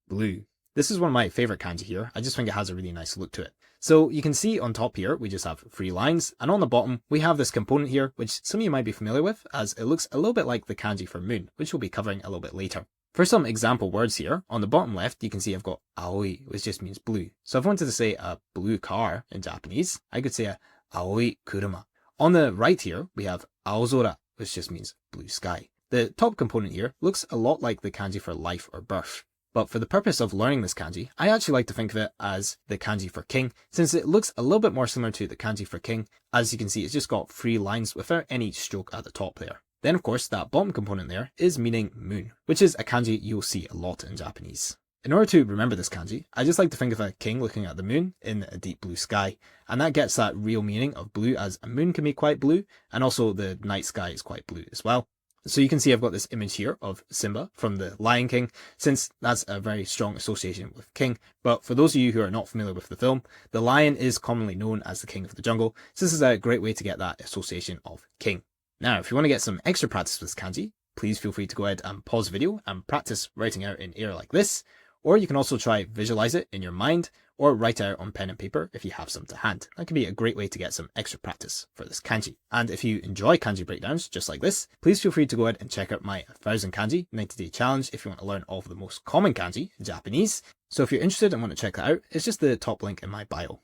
blue. This is one of my favorite kanji here. I just think it has a really nice look to it. So you can see on top here, we just have 3 lines, and on the bottom, we have this component here, which some of you might be familiar with, as it looks a little bit like the kanji for moon, which we'll be covering a little bit later. For some example words here, on the bottom left, you can see I've got aoi, which just means blue. So if I wanted to say a blue car in Japanese, I could say a aoi kuruma. On the right here, we have aozora, which just means blue sky. The top component here looks a lot like the kanji for life or birth. But for the purpose of learning this kanji, I actually like to think of it as the kanji for king, since it looks a little bit more similar to the kanji for king. As you can see, it's just got 3 lines without any stroke at the top there. Then of course, that bottom component there is meaning moon, which is a kanji you'll see a lot in Japanese. In order to remember this kanji, I just like to think of a king looking at the moon in a deep blue sky, and that gets that real meaning of blue, as a moon can be quite blue, and also the night sky is quite blue as well. So you can see I've got this image here of Simba from the Lion King, since that's a very strong association with king. But for those of you who are not familiar with the film, the lion is commonly known as the king of the jungle, so this is a great way to get that association of king. Now, if you want to get some extra practice with this kanji, please feel free to go ahead and pause the video and practice writing out in air like this, or you can also try visualize it in your mind, or write out on pen and paper if you have some to hand. That can be a great way to get some extra practice for this kanji. And if you enjoy kanji breakdowns just like this, please feel free to go ahead and check out my 1000 kanji 90-day challenge if you want to learn all of the most common kanji in Japanese. So if you're interested and want to check that out, it's just the top link in my bio.